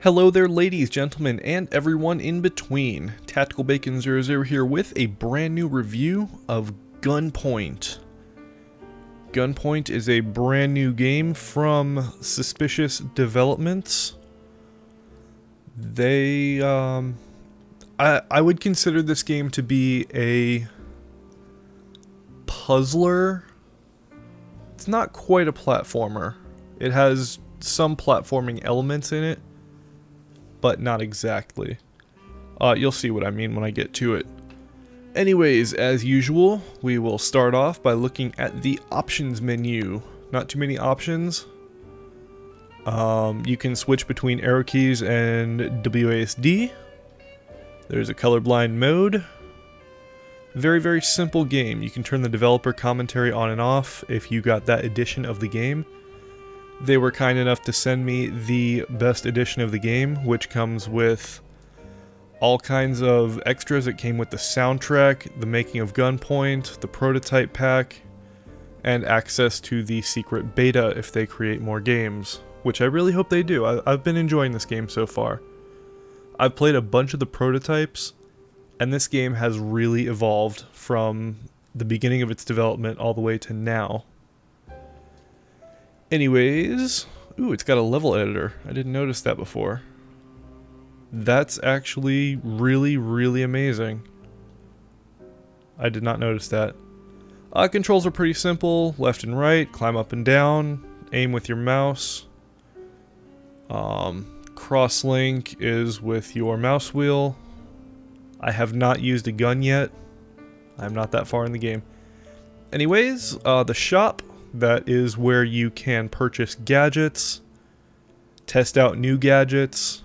Hello there, ladies, gentlemen, and everyone in between. Tactical Bacon 00 here with a brand new review of Gunpoint. Gunpoint is a brand new game from Suspicious Developments. I would consider this game to be a puzzler. It's not quite a platformer. It has some platforming elements in it, but not exactly. You'll see what I mean when I get to it. Anyways, as usual, we will start off by looking at the options menu. Not too many options. You can switch between arrow keys and WASD. There's a colorblind mode. Very, very simple game. You can turn the developer commentary on and off if you got that edition of the game. They were kind enough to send me the best edition of the game, which comes with all kinds of extras. It came with the soundtrack, the making of Gunpoint, the prototype pack, and access to the secret beta if they create more games, which I really hope they do. I've been enjoying this game so far. I've played a bunch of the prototypes, and this game has really evolved from the beginning of its development all the way to now. Anyways, ooh, it's got a level editor. I didn't notice that before. That's actually really, really amazing. I did not notice that. Controls are pretty simple. Left and right, climb up and down, aim with your mouse. Cross-link is with your mouse wheel. I have not used a gun yet. I'm not that far in the game. Anyways, the shop. That is where you can purchase gadgets, test out new gadgets,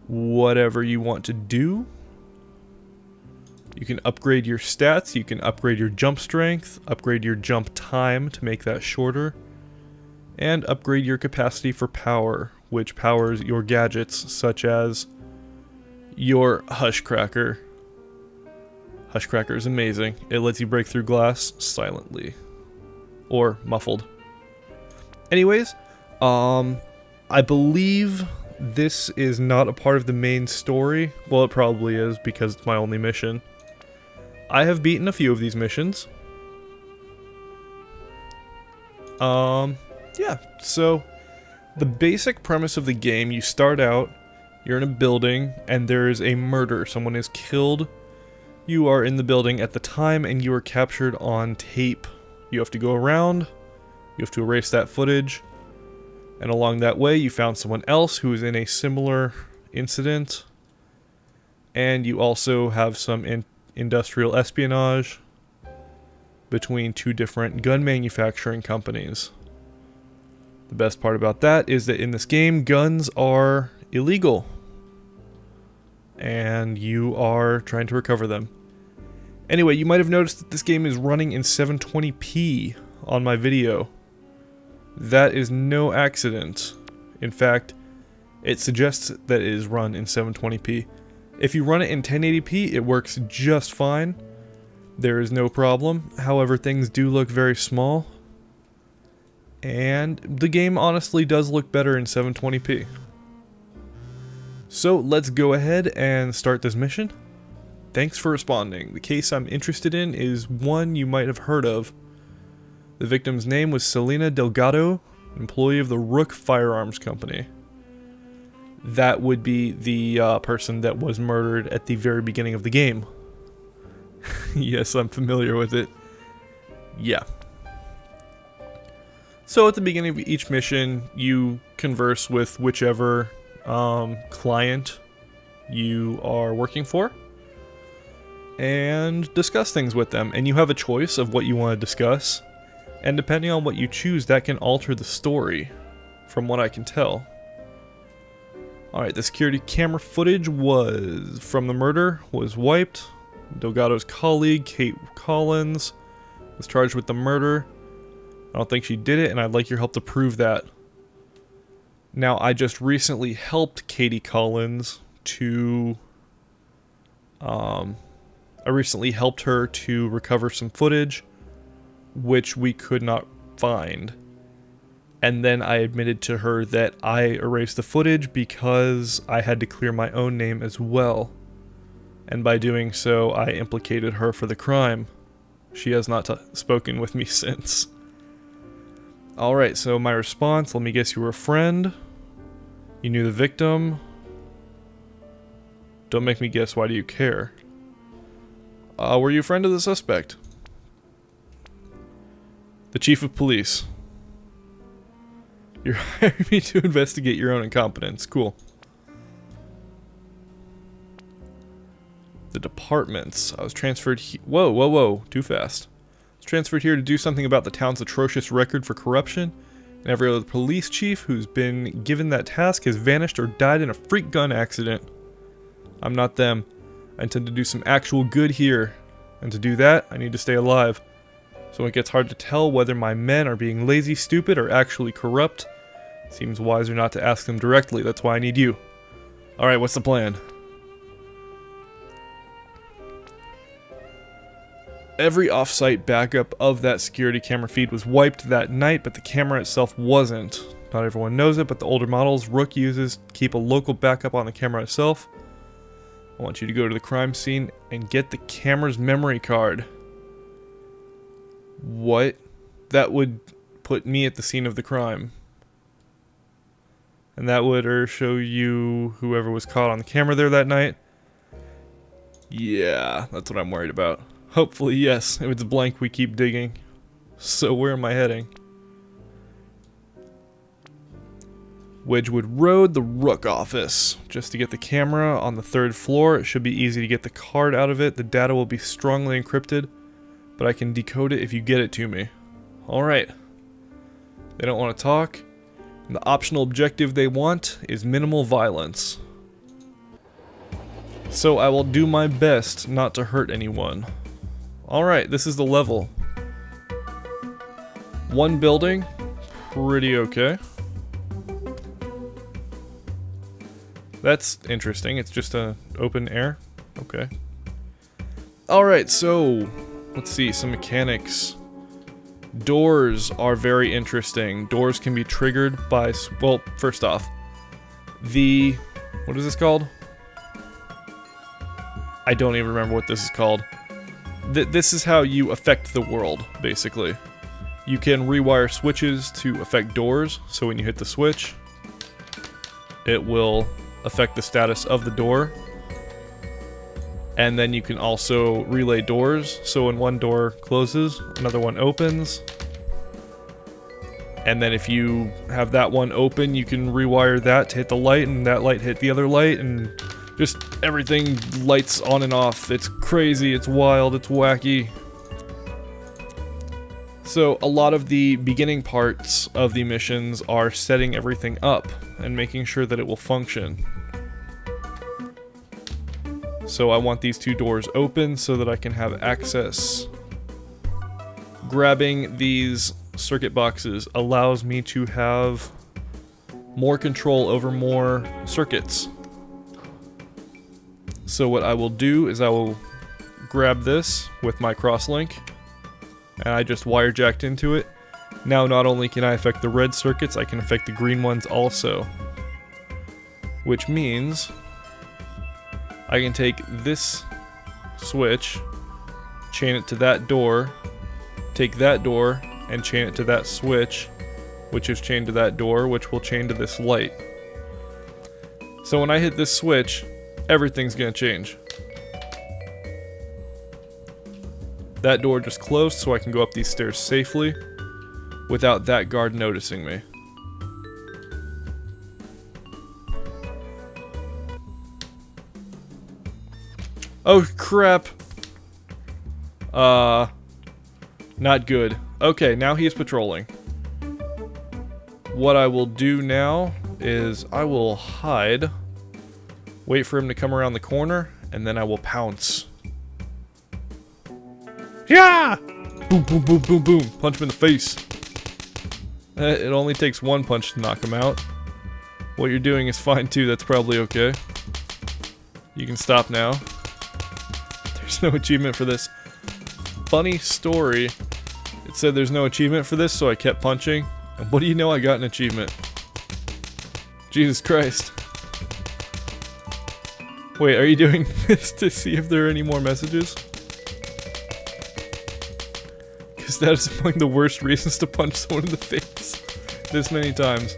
whatever you want to do. You can upgrade your stats, you can upgrade your jump strength, upgrade your jump time to make that shorter, and upgrade your capacity for power, which powers your gadgets such as your Hushcracker. Hushcracker is amazing. It lets you break through glass silently. Or muffled. Anyways, I believe this is not a part of the main story. Well, it probably is because it's my only mission. I have beaten a few of these missions. Yeah, so the basic premise of the game, you start out, you're in a building, and there is a murder. Someone is killed. You are in the building at the time, and you are captured on tape. You have to go around, you have to erase that footage, and along that way you found someone else who is in a similar incident, and you also have some industrial espionage between two different gun manufacturing companies. The best part about that is that in this game, guns are illegal, and you are trying to recover them. Anyway, you might have noticed that this game is running in 720p on my video. That is no accident. In fact, it suggests that it is run in 720p. If you run it in 1080p, it works just fine. There is no problem. However, things do look very small. And the game honestly does look better in 720p. So let's go ahead and start this mission. Thanks for responding. The case I'm interested in is one you might have heard of. The victim's name was Selena Delgado, employee of the Rook Firearms Company. That would be the person that was murdered at the very beginning of the game. Yes, I'm familiar with it. Yeah. So at the beginning of each mission, you converse with whichever client you are working for, and discuss things with them, and you have a choice of what you want to discuss, and depending on what you choose, that can alter the story, from what I can tell. Alright, the security camera footage from the murder was wiped. Delgado's colleague, Kate Collins, was charged with the murder. I don't think she did it, and I'd like your help to prove that. Now, I just recently helped Katie Collins to I recently helped her to recover some footage, which we could not find. And then I admitted to her that I erased the footage because I had to clear my own name as well. And by doing so, I implicated her for the crime. She has not spoken with me since. Alright, so my response, let me guess you were a friend. You knew the victim. Don't make me guess, why do you care? Were you a friend of the suspect? The chief of police. You're hiring me to investigate your own incompetence. Cool. The departments. I was transferred whoa, whoa, whoa. Too fast. I was transferred here to do something about the town's atrocious record for corruption. And every other police chief who's been given that task has vanished or died in a freak gun accident. I'm not them. I intend to do some actual good here. And to do that, I need to stay alive. So when it gets hard to tell whether my men are being lazy, stupid, or actually corrupt, it seems wiser not to ask them directly. That's why I need you. Alright, what's the plan? Every off-site backup of that security camera feed was wiped that night, but the camera itself wasn't. Not everyone knows it, but the older models Rook uses keep a local backup on the camera itself. I want you to go to the crime scene and get the camera's memory card. What? That would put me at the scene of the crime. And that would show you whoever was caught on the camera there that night. Yeah, that's what I'm worried about. Hopefully, yes. If it's blank, we keep digging. So where am I heading? Wedgwood Road, the Rook office. Just to get the camera on the 3rd floor. It should be easy to get the card out of it. The data will be strongly encrypted, but I can decode it if you get it to me. Alright. They don't want to talk. And the optional objective they want is minimal violence. So I will do my best not to hurt anyone. Alright, this is the level. One building. Pretty okay. That's interesting. It's just an open air. Okay. Alright, so let's see, some mechanics. Doors are very interesting. Doors can be triggered by, well, first off, what is this called? I don't even remember what this is called. This is how you affect the world, basically. You can rewire switches to affect doors, so when you hit the switch, it will affect the status of the door. And then you can also relay doors, so when one door closes, another one opens. And then if you have that one open, you can rewire that to hit the light, and that light hit the other light, and just everything lights on and off. It's crazy, it's wild, it's wacky. So a lot of the beginning parts of the missions are setting everything up and making sure that it will function. So I want these 2 doors open so that I can have access. Grabbing these circuit boxes allows me to have more control over more circuits. So what I will do is I will grab this with my crosslink, and I just wire jacked into it. Now not only can I affect the red circuits, I can affect the green ones also. Which means I can take this switch, chain it to that door, take that door, and chain it to that switch, which is chained to that door, which will chain to this light. So when I hit this switch, everything's gonna change. That door just closed so I can go up these stairs safely without that guard noticing me. Oh crap. Not good. Okay, now he is patrolling. What I will do now is I will hide, wait for him to come around the corner, and then I will pounce. Yeah! Boom, boom, boom, boom, boom. Punch him in the face. It only takes one punch to knock him out. What you're doing is fine too, that's probably okay. You can stop now. There's no achievement for this. Funny story. It said there's no achievement for this, so I kept punching. And what do you know, I got an achievement. Jesus Christ. Wait, are you doing this to see if there are any more messages? Because that is among the worst reasons to punch someone in the face this many times.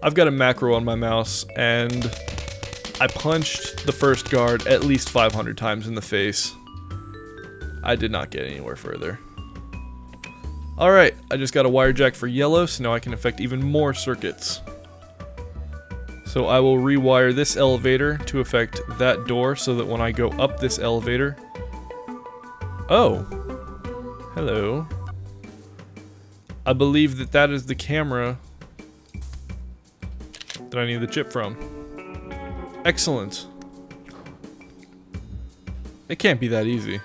I've got a macro on my mouse, and I punched the first guard at least 500 times in the face. I did not get anywhere further. Alright, I just got a wire jack for yellow, so now I can affect even more circuits. So I will rewire this elevator to affect that door so that when I go up this elevator... Oh! Hello. I believe that that is the camera that I need the chip from. Excellent. It can't be that easy.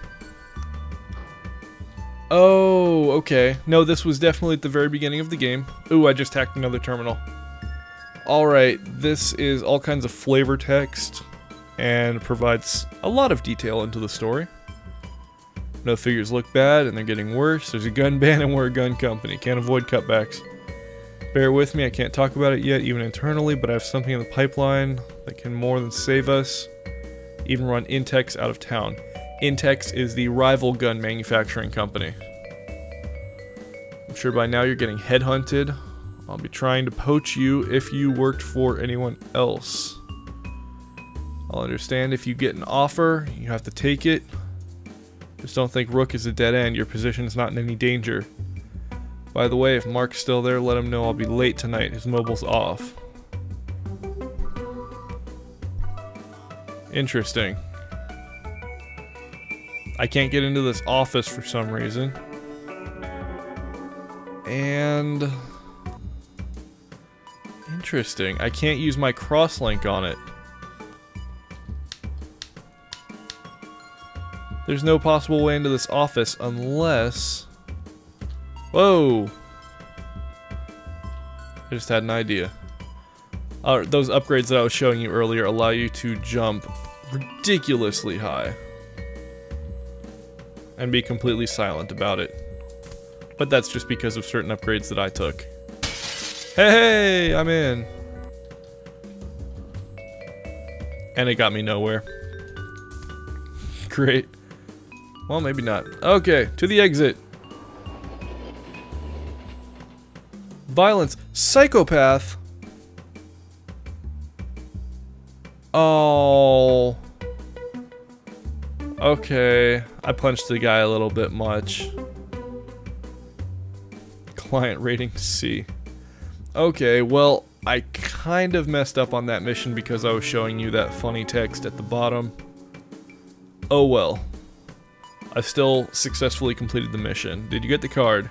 Oh, okay. No, this was definitely at the very beginning of the game. Ooh, I just hacked another terminal. Alright, this is all kinds of flavor text and provides a lot of detail into the story. No figures look bad and they're getting worse. There's a gun ban and we're a gun company. Can't avoid cutbacks. Bear with me, I can't talk about it yet, even internally, but I have something in the pipeline that can more than save us. Even run Intex out of town. Intex is the rival gun manufacturing company. I'm sure by now you're getting headhunted. I'll be trying to poach you if you worked for anyone else. I'll understand if you get an offer, you have to take it. Just don't think Rook is a dead end, your position is not in any danger. By the way, if Mark's still there, let him know I'll be late tonight, his mobile's off. Interesting. I can't get into this office for some reason. And... interesting. I can't use my crosslink on it. There's no possible way into this office unless... Whoa! I just had an idea. Those upgrades that I was showing you earlier allow you to jump ridiculously high. And be completely silent about it. But that's just because of certain upgrades that I took. Hey, I'm in. And it got me nowhere. Great. Well, maybe not. Okay, to the exit. Violence. Psychopath. Oh. Okay. I punched the guy a little bit much. Client rating C. Okay, well, I kind of messed up on that mission because I was showing you that funny text at the bottom. Oh well. I still successfully completed the mission. Did you get the card?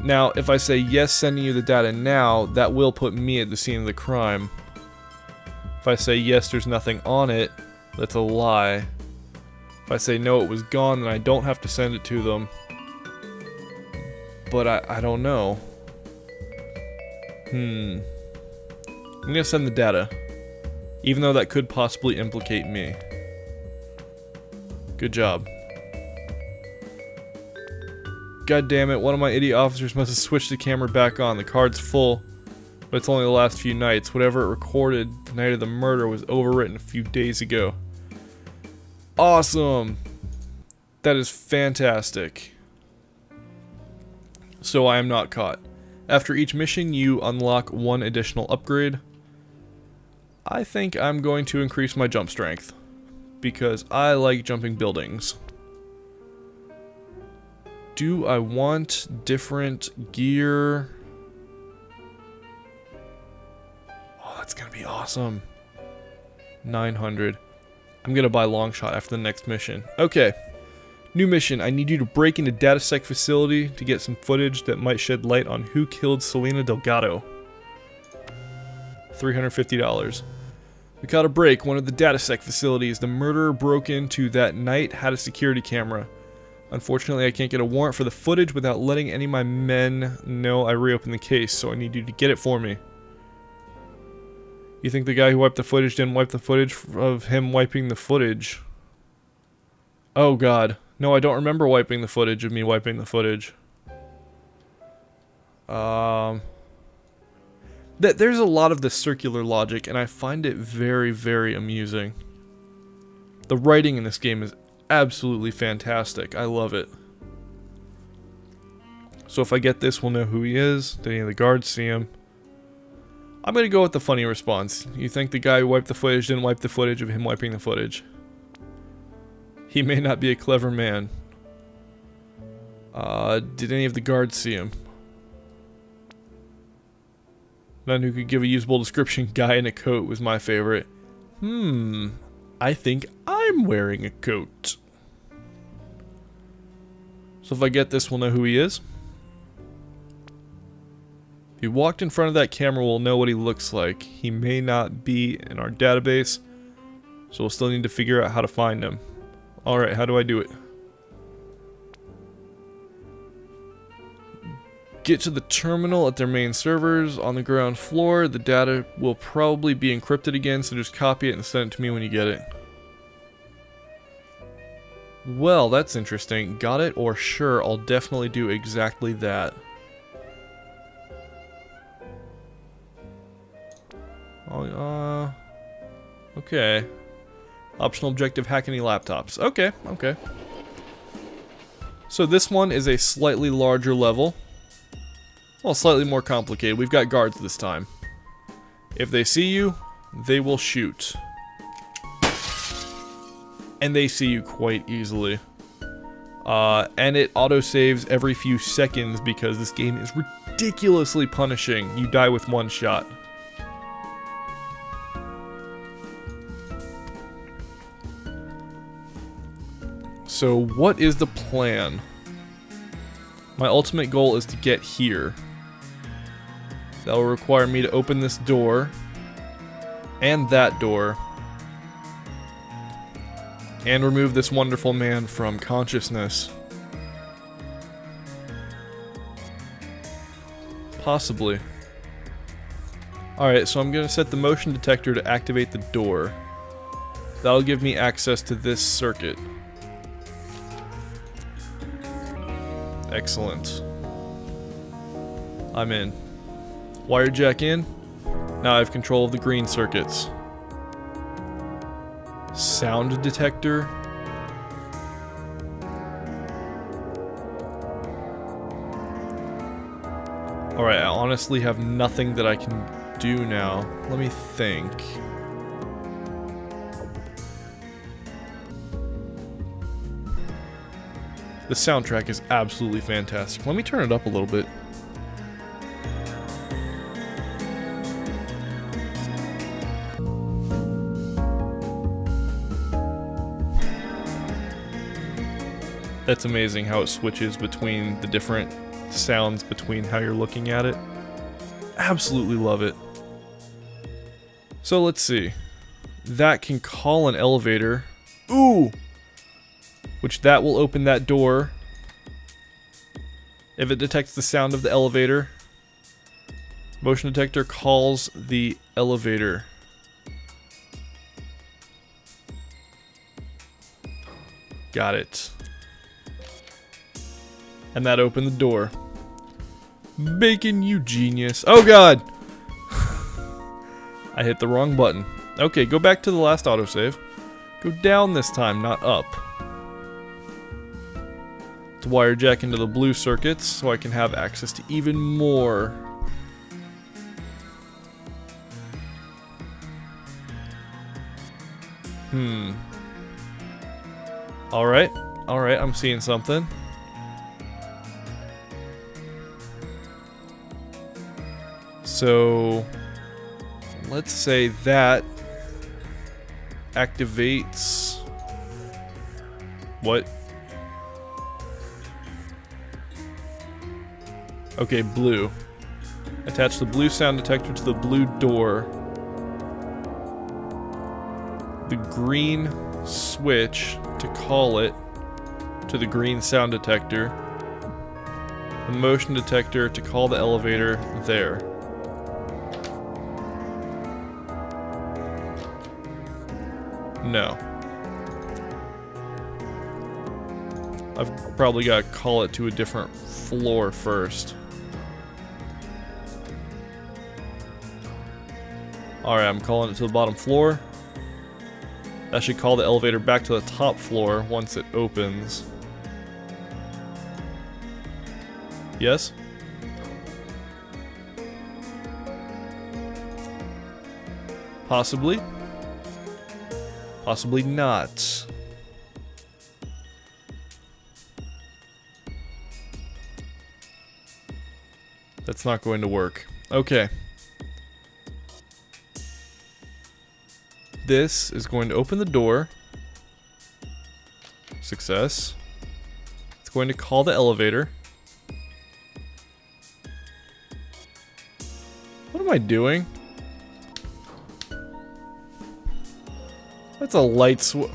Now, if I say yes, sending you the data now, that will put me at the scene of the crime. If I say yes, there's nothing on it, that's a lie. If I say no, it was gone, then I don't have to send it to them. But I don't know. I'm gonna send the data. Even though that could possibly implicate me. Good job. God damn it, one of my idiot officers must have switched the camera back on. The card's full, but it's only the last few nights. Whatever it recorded the night of the murder was overwritten a few days ago. Awesome! That is fantastic. So I am not caught. After each mission, you unlock one additional upgrade. I think I'm going to increase my jump strength, because I like jumping buildings. Do I want different gear? Oh, that's gonna be awesome. 900. I'm gonna buy long shot after the next mission. Okay. New mission. I need you to break into DataSec facility to get some footage that might shed light on who killed Selena Delgado. $350. We caught a break. One of the DataSec facilities. The murderer broke into that night, had a security camera. Unfortunately, I can't get a warrant for the footage without letting any of my men know I reopened the case, so I need you to get it for me. You think the guy who wiped the footage didn't wipe the footage of him wiping the footage? Oh god. No, I don't remember wiping the footage of me wiping the footage. There's a lot of this circular logic, and I find it very, very amusing. The writing in this game is absolutely fantastic. I love it. So if I get this, we'll know who he is. Did any of the guards see him? I'm gonna go with the funny response. You think the guy who wiped the footage didn't wipe the footage of him wiping the footage? He may not be a clever man. Did any of the guards see him? None who could give a usable description. Guy in a coat was my favorite. I think I'm wearing a coat. So if I get this, we'll know who he is. If he walked in front of that camera, we'll know what he looks like. He may not be in our database, so we'll still need to figure out how to find him. Alright, how do I do it? Get to the terminal at their main servers on the ground floor. The data will probably be encrypted again, so just copy it and send it to me when you get it. Well, that's interesting. Got it? Or sure, I'll definitely do exactly that. Okay. Optional objective, hack any laptops. Okay, okay. So this one is a slightly larger level. Well, slightly more complicated. We've got guards this time. If they see you, they will shoot. And they see you quite easily. And it autosaves every few seconds because this game is ridiculously punishing. You die with one shot. So what is the plan? My ultimate goal is to get here. That will require me to open this door. And that door. And remove this wonderful man from consciousness. Possibly. Alright, so I'm going to set the motion detector to activate the door. That'll give me access to this circuit. Excellent. I'm in. Wire jack in. Now I have control of the green circuits. Sound detector. Alright, I honestly have nothing that I can do now. Let me think. The soundtrack is absolutely fantastic. Let me turn it up a little bit. That's amazing how it switches between the different sounds between how you're looking at it. Absolutely love it. So let's see. That can call an elevator. Ooh! Which that will open that door. If it detects the sound of the elevator. Motion detector calls the elevator. Got it. And that opened the door. Bacon, you genius. Oh god! I hit the wrong button. Okay, go back to the last autosave. Go down this time, not up. To wire jack into the blue circuits so I can have access to even more. Alright, alright, I'm seeing something. So, let's say that activates what? Okay, blue. Attach the blue sound detector to the blue door. The green switch to call it to the green sound detector. The motion detector to call the elevator there. No. I've probably got to call it to a different floor first. Alright, I'm calling it to the bottom floor. That should call the elevator back to the top floor once it opens. Yes? Possibly. Possibly not. That's not going to work. Okay. This is going to open the door. Success. It's going to call the elevator. What am I doing? That's a light switch.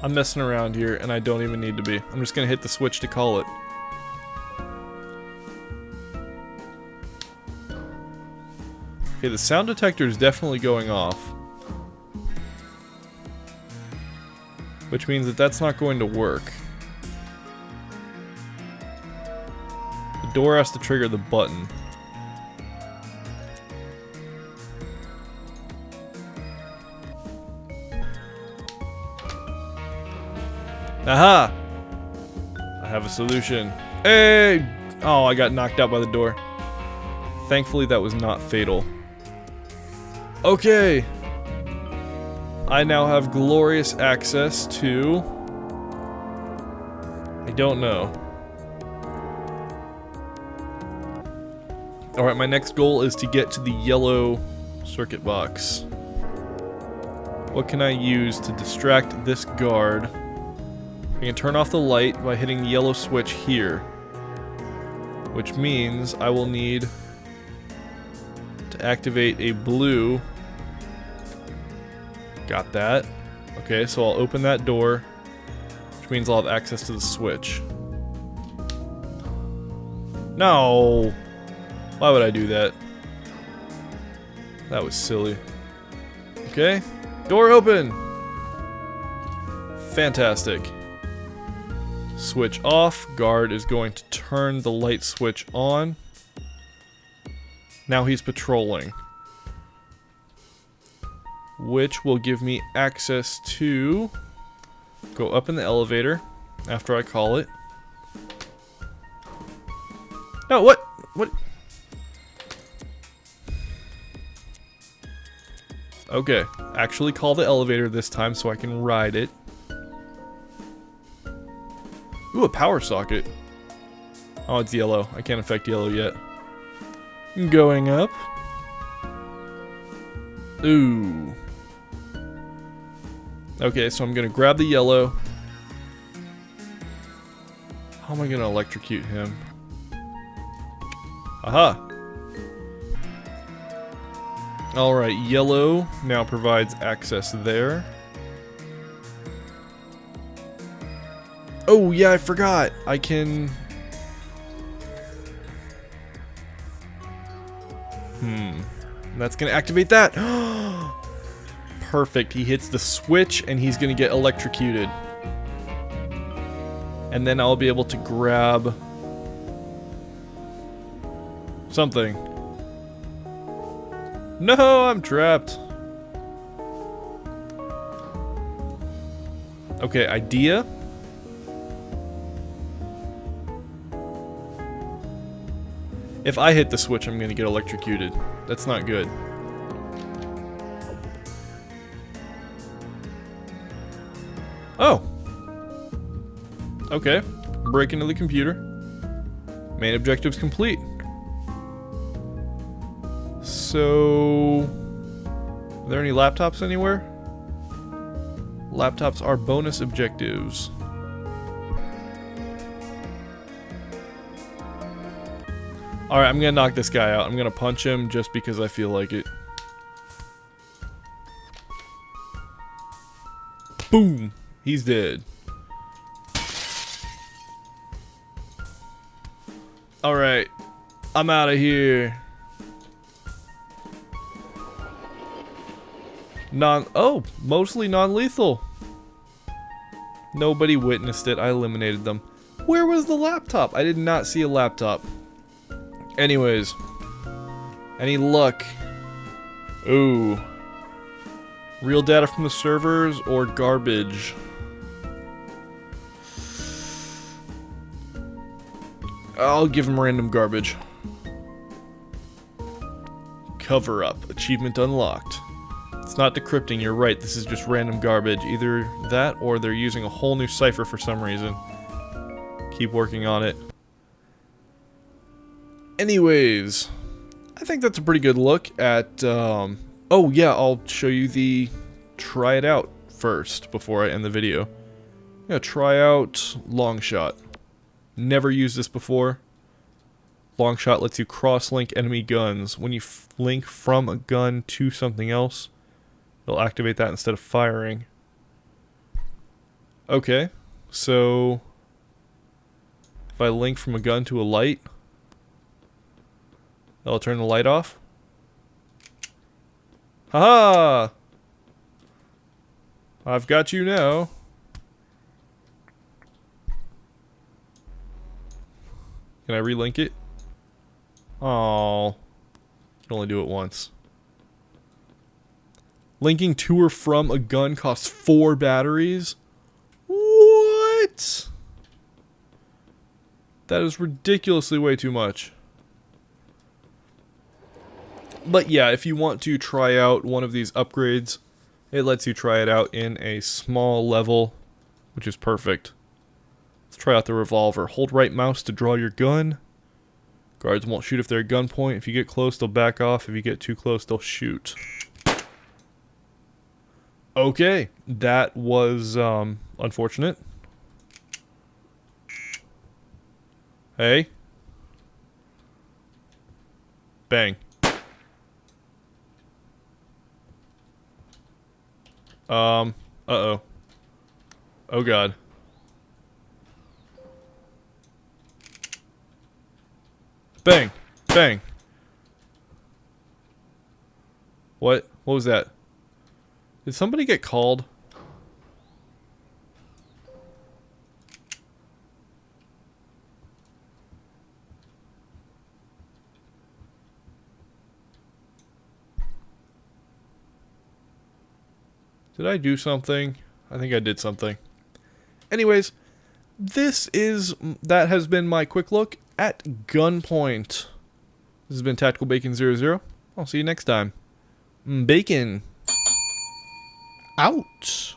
I'm messing around here and I don't even need to be. I'm just gonna hit the switch to call it. Okay, the sound detector is definitely going off. Which means that that's not going to work. The door has to trigger the button. Aha! I have a solution. Hey! Oh, I got knocked out by the door. Thankfully, that was not fatal. Okay! I now have glorious access to... I don't know. Alright, my next goal is to get to the yellow circuit box. What can I use to distract this guard? I can turn off the light by hitting the yellow switch here. Which means I will need to activate a blue. Got that. Okay, so I'll open that door, which means I'll have access to the switch. No! Why would I do that? That was silly. Okay, door open! Fantastic. Switch off. Guard is going to turn the light switch on. Now he's patrolling. Which will give me access to go up in the elevator after I call it. No, what? What? Okay, actually call the elevator this time so I can ride it. Ooh, a power socket. Oh, it's yellow. I can't affect yellow yet. Going up. Ooh. Okay, so I'm gonna grab the yellow. How am I gonna electrocute him? Aha! Alright, yellow now provides access there. Oh, yeah, I forgot. I can... That's gonna activate that. Perfect. He hits the switch and he's gonna get electrocuted. And then I'll be able to grab... something. No, I'm trapped. Okay, idea. If I hit the switch, I'm gonna get electrocuted. That's not good. Oh. Okay. Break into the computer. Main objectives complete. So... are there any laptops anywhere? Laptops are bonus objectives. Alright, I'm gonna knock this guy out. I'm gonna punch him just because I feel like it. Boom! He's dead. Alright. I'm out of here. Oh, mostly non-lethal. Nobody witnessed it. I eliminated them. Where was the laptop? I did not see a laptop. Anyways. Any luck? Ooh. Real data from the servers or garbage? I'll give him random garbage. Cover up. Achievement unlocked. It's not decrypting, you're right. This is just random garbage. Either that or they're using a whole new cipher for some reason. Keep working on it. Anyways, I think that's a pretty good look at, oh yeah, I'll show you the try it out first before I end the video. Yeah, try out long shot. Never used this before. Long shot lets you cross-link enemy guns. When you link from a gun to something else, it'll activate that instead of firing. Okay, so if I link from a gun to a light, that'll turn the light off. Haha! I've got you now. Can I relink it? Oh, can only do it once. Linking to or from a gun costs 4 batteries? What? That is ridiculously way too much. But yeah, if you want to try out one of these upgrades, it lets you try it out in a small level, which is perfect. Let's try out the revolver. Hold right mouse to draw your gun. Guards won't shoot if they're at gunpoint. If you get close, they'll back off. If you get too close, they'll shoot. Okay, that was unfortunate. Hey. Bang. Uh-oh. Oh god. Bang! Bang! What? What was that? Did somebody get called? Did I do something? I think I did something. Anyways, that has been my quick look at Gunpoint. This has been Tactical Bacon 00. I'll see you next time. Bacon. Out.